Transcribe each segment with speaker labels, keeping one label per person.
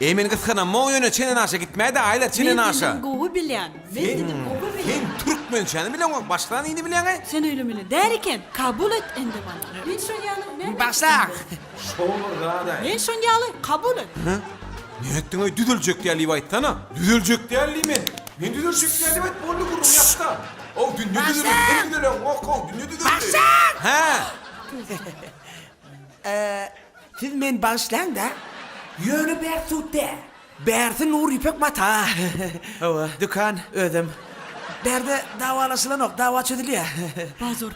Speaker 1: Emin kızkana o yöne çenen aşa gitmedi aylar çenen aşa.
Speaker 2: Ben gowu bilýän. Ben dedim gowu bilýän.
Speaker 1: Sen Türkmençeni bilen o baştan iyini bilen ay.
Speaker 2: Sen öyle mi? Deriken kabul et endi bana. Ben şonyalı.
Speaker 3: Başla.
Speaker 1: Şoğur gada.
Speaker 2: Ben şonyalı kabul et.
Speaker 1: Ne ettin ay düdülecek diye Ali aytana. Düdülecek diye Ali men. Men düdülecek diye Ali ayt bollu kurum yapta. O dünya düdülecek. Ben düdülecek. O dünya düdülecek. Ha.
Speaker 3: Siz men başlan da yönü ber tuttu. Bersin Nur İpek mata. Ova, dükkan ödüm. Berde davalasılan ok, dava çözülüyor.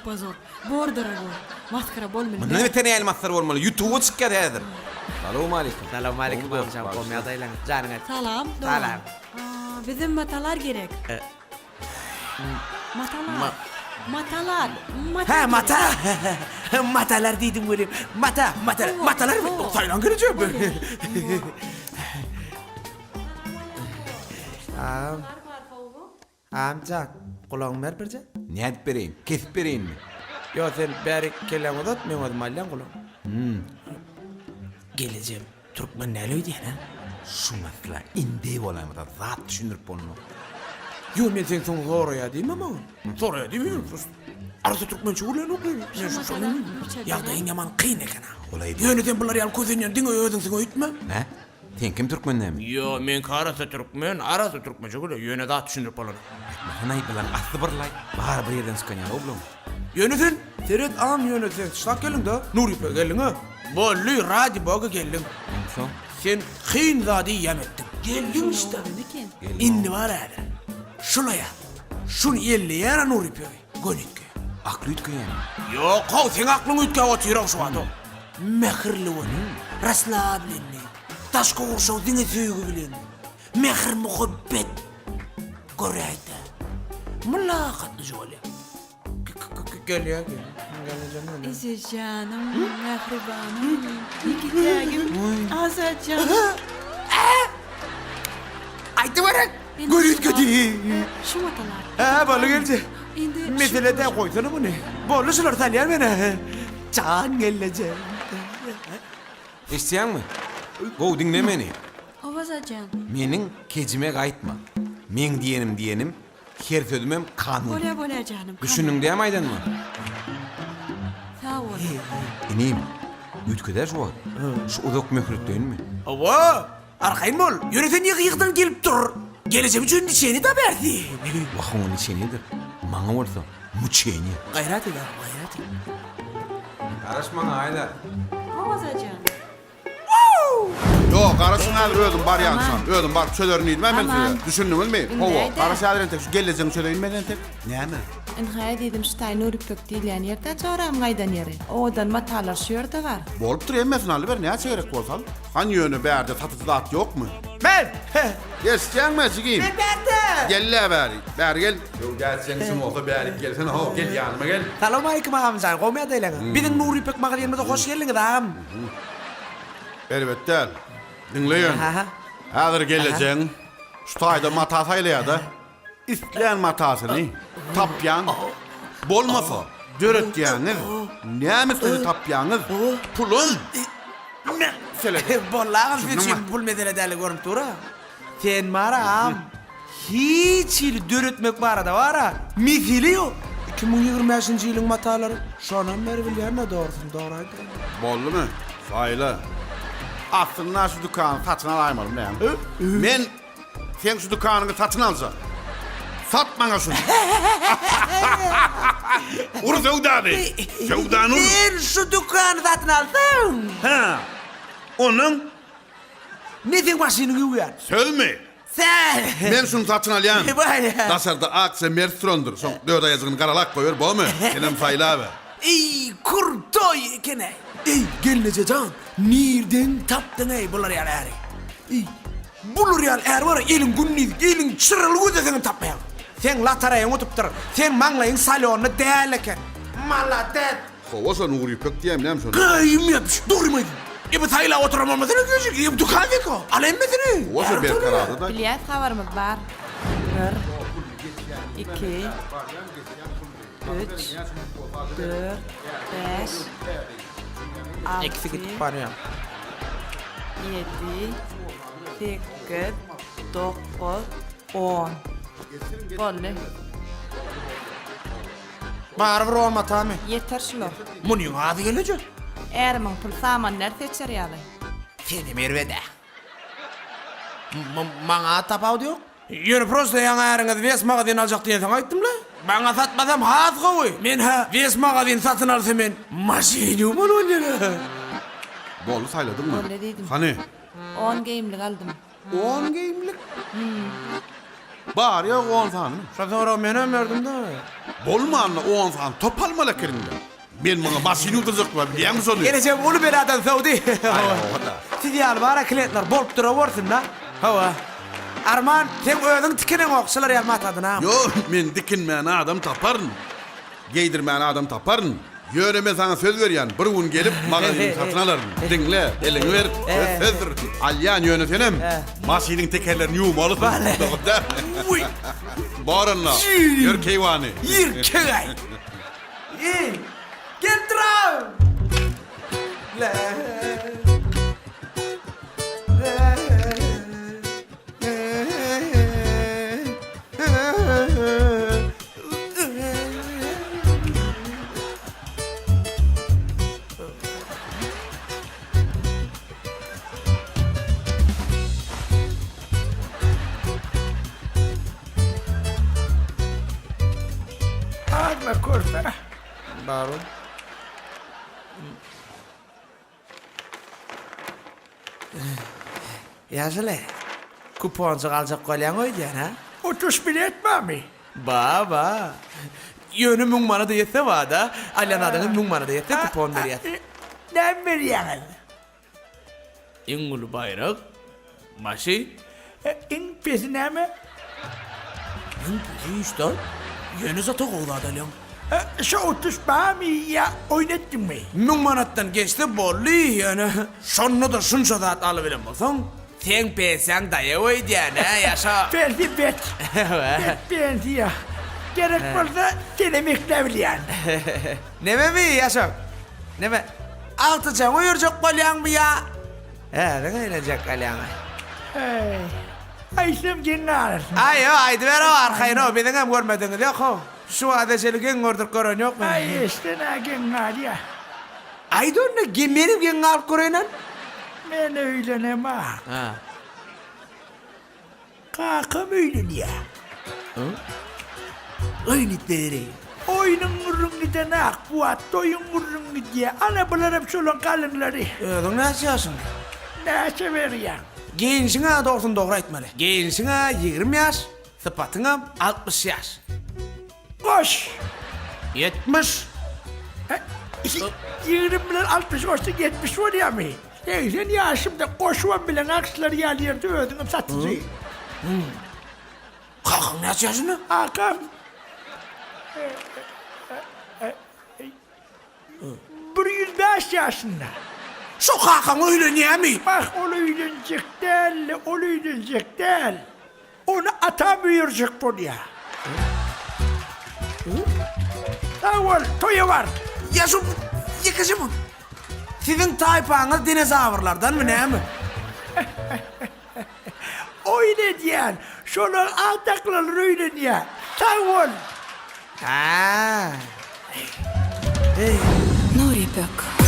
Speaker 2: Pazor. Bordara go. Maskara bolmaly.
Speaker 1: Ne vetene elmaslar olmalı. YouTube'a çıkar hedir. Selamun aleyküm.
Speaker 3: Selamun aleyküm amcam, olmaya dayılan. Canın et.
Speaker 2: Salam.
Speaker 3: Salam.
Speaker 2: Bizim matalar gerek. Matalar. Matalar.
Speaker 3: Ha mata. Matalar dedim böyle. Matalar. Taylan göreceğim. Amca, kulağın ver birce.
Speaker 1: Ne edip vereyim? Kesip vereyim mi?
Speaker 3: Yo sen beri kellen odat, men odım alyan kulağın. Geleceğim. Türkmen ne öyle ha?
Speaker 1: Şu mesela indi olayım da zat düşünürüp onu.
Speaker 3: Yo men sen son zoraya değil mi ama? Zoraya değil mi? Arası Türkmençe ulan okuyayım. Ya da en yaman kıyın ekana.
Speaker 1: Olay değil.
Speaker 3: Yöneten bunları yal kozenyen dingo ödün sen öğütme.
Speaker 1: Ne? Sen kim Türkmenle mi?
Speaker 3: Yo men karası Türkmen, arası Türkmençe ulan yöne daha düşünürüp olanı.
Speaker 1: Mahana bilen aslı bir lay. Bahar bir yerden sıkan ya oğlum.
Speaker 3: Yöneten, seret am yöneten. Şak gelin da. Nuri pe gelin ha. Bollu radi boga gelin.
Speaker 1: Son.
Speaker 3: Sen kıyın zadi yemettin. Geldin işte. İndi var hala. Şulaya. Şun yelli yara Nuri pe. Gönükke.
Speaker 1: Aklı ütke yani.
Speaker 3: Yok, sen aklın ütke oturak şu adı. Mehirli onu. Rasla bilenni. Taşka vurşav dine söygü bilen. Mehir muhabbet. Göreydi. Mülakatlı şöyle. Gel ya gel. Gel
Speaker 2: İzi canım, mehribanım, ikitagim, azacağım.
Speaker 3: Aydı varak. Görüt kötü.
Speaker 2: Şu matalar.
Speaker 3: Ha balı geldi.
Speaker 2: Indi
Speaker 3: Mesele de koysana bunu. Bollu sular talyan beni. Can geleceğim.
Speaker 1: İsteyen mi? Go dinle beni.
Speaker 2: Ovazacan.
Speaker 1: Menin kecime kayıtma. Men diyenim. Her sözümem kanun.
Speaker 2: Bola canım.
Speaker 1: Düşünün diye maydın mı?
Speaker 2: Sağ ol.
Speaker 1: İneyim. Ütkeder şu var. Şu uzak möhrüt değil mi?
Speaker 3: Ava. Arkayın bol. Yöneten yıkıktan gelip dur. Geleceğim için dişeni de verdi.
Speaker 1: Bakın onun içinidir. Bana olsa muçeni.
Speaker 3: Gayret ya gayret.
Speaker 1: Karışma aylar.
Speaker 2: Ovazacan.
Speaker 4: Yo, karasın alır ödüm bar yansan. Ödüm bar çölerin iyiydim ben
Speaker 2: Aman.
Speaker 4: size. Düşündünüz mü? Hova,
Speaker 2: Neydi?
Speaker 4: karası alırın tek şu geleceğin çölerin inmeden tek. Ne mi?
Speaker 5: En hayal dedim Stein Nuri Pöktilen yerde çoram gaydan yeri. Odan matalar şu yerde var.
Speaker 4: Bolup duruyor emmesin Ali ver, ne çeyrek bolsan? Hani yönü berde tatıcı at yok mu?
Speaker 3: Ben.
Speaker 4: Geçeceğin mi çıkayım?
Speaker 3: Berde.
Speaker 4: Gel bari, bari gel. Yo gelsen sim olsa bari gelsene, ho gel yanıma gel.
Speaker 3: Selam aleyküm amcan. Komaya dayılan. Bizim Nuri Pök mağar yerimize hoş geldin adam.
Speaker 4: Elbet del. Dinleyin.
Speaker 3: Aha.
Speaker 4: Hazır geleceğin. Şu tayda matasayla ya da. İsteyen matasını. Tapyan. Bolmasa. Dörët yağınız. Ne misli tapyanız? Pulun. Söyle.
Speaker 3: Bollağız
Speaker 4: Şunu
Speaker 3: için pul medele deli görüp dura. Sen maram. Hiç il dörütmek barada var ha. Mithili yok. 2025 yılın mataları. Şonan beri bilyen ne doğrusun doğraydı.
Speaker 4: Bollu mu? Sayla. Aslında şu dükkanı satın alaymadım ben. Men sen şu dükkanını satın alsa. Satmana şunu. Ur Sevdan'ı. Sevdan'ı.
Speaker 3: Ben şu dükkanı zaten aldım.
Speaker 4: Ha. Onun
Speaker 3: Ne sen başını güven?
Speaker 4: sölme.
Speaker 3: Sen.
Speaker 4: Ben şunu satın alayan.
Speaker 3: Böyle.
Speaker 4: Dasarda akse Merstron'dur. Son dörde yazığını karalak koyuyor. Bu mu? Senem sayla abi.
Speaker 3: Ey kurtoy kene. Ey gelince can. Nirden taptın ey bular yani eri. Ey bulur yani er var elin günlük elin çırıl güde senin tapmayan. Sen lataraya oturup sen manglayın salonu değerleken. Malatet.
Speaker 4: Kovasa Nuri Pök diyeyim ne şunu?
Speaker 3: Kayım yapmış. Doğru muydu? İbi tayla oturamamadığını görecek. İbi dükkan yıkı. Alayım mı seni?
Speaker 4: Kovasa bir karardı da.
Speaker 5: Bilyet havarımız var. 1, 2, 3, 4, 5, 6,
Speaker 3: Eksik gidip bana ya.
Speaker 5: 7, 8, 9, 10. Bolly.
Speaker 3: Baribir olma tamy.
Speaker 5: Yeter şular.
Speaker 3: Munyň ady gelje.
Speaker 5: Ermin pul saman nerede içeri
Speaker 3: Seni merwede. Maňa tapaw diýok. Ýöne prosta ýaňa äriňiz wes magazin aljak diýen aýtdym-la. Maňa satmasam has gowy. Men ha wes magazin satyn alsam men maşiny bolýar.
Speaker 4: Bolu sayladın mı?
Speaker 5: Bolly dedim.
Speaker 4: Hani?
Speaker 5: 10 geyimlik aldım.
Speaker 4: 10 geyimlik. Bar yok 10 fan.
Speaker 3: Şoňra men ömerdim da.
Speaker 4: Bolma anla 10 fan topalma lakirinde. Men bana basını kızık var biliyor musun onu?
Speaker 3: Geleceğim onu beradan Saudi. Siz ýaly bara klientler bolup dura bolsun da. Hawa. Arman, sen özüň tikinen okşalar ýalmat adyna.
Speaker 4: Yo men dikinmän adam taparyn. Geydirmän adam taparyn. Yöreme sana söz berýän. Bir gün gelip magazin satyn alaryn. Dinle, eliňi ber. Sözdür. Alyan yönetenem. Maşynyň tekerlerini ýuwmaly.
Speaker 3: Uy,
Speaker 4: Baranla. Yer keýwany.
Speaker 3: ýerkegay. Gel traw. La.
Speaker 6: Alma korkma.
Speaker 3: Barun. Yazılı. Kuponcu alacak kolyan oydiyan ha?
Speaker 6: 30 bilet mi?
Speaker 3: Ba. Yönü müň mana da yetse va da. Alyan adyny müň mana da yetse kupon berýär.
Speaker 6: Ne berýän?
Speaker 3: Ingul bayrak. Maşy.
Speaker 6: İn pesine mi?
Speaker 3: İşte. Yönü zata gowlady alyan.
Speaker 6: Şu 30 mi ya oynattın mı?
Speaker 3: Müň manatdan geçti bolly yani. Şonnu da şunça zat alıp bilen bolsaň, sen peýseň daýa oydiyan ha ýaşa.
Speaker 6: Verdi bet. Bet ya. Gerek bolsa denemekle bilýän.
Speaker 3: Neme mi ýaşa? Neme? Altıcan uyurjak bolýan bu ya? Ne gaýlanjak galýan?
Speaker 6: Aysam gennar.
Speaker 3: Ayo, aýdy ber o arkaýyna, biziň hem görmediňiz ýok. Şu adajeligiň gördük gören ýokmy?
Speaker 6: Ay işte ne gennar ya.
Speaker 3: Aýdy onda gemenim gen alyp göreýän.
Speaker 6: Men öýlenem ha.
Speaker 3: Ha.
Speaker 6: Kakam öýlenýär.
Speaker 3: Öýnitleri.
Speaker 6: Oyunun murrungidan ak bu at oyun murrungidan ana bularım şolun kalınları.
Speaker 3: Özüň näçe ýaşyň?
Speaker 6: Näçe berýän?
Speaker 3: Gençiňe dogry dogry aýtmaly. Gençiňe 20 ýaş, sypatyňa 60 ýaş.
Speaker 6: Koş.
Speaker 3: 70.
Speaker 6: 20 bilen 60 olsa 70 var ya mı? Sen yaşımda koşuvan bilen aksları yerlerde ödünüm satıcı.
Speaker 3: Kalkın näçe ýaşyny?
Speaker 6: Akam. 105 yaşında.
Speaker 3: Şu kalkın öýlenýärmi?
Speaker 6: Bak ol öýlenjek del, ol öýlenjek del. Onu atam buyuracak buraya. Sağ ol, toyu var.
Speaker 3: Ya şu yıkıcımın. Sizin taypanız dinozavurlardan mı ne mi?
Speaker 6: Öyle diyen, şunun altaklar öyle diyen. Sağ ol.
Speaker 3: Ha.
Speaker 2: Nuri Bök.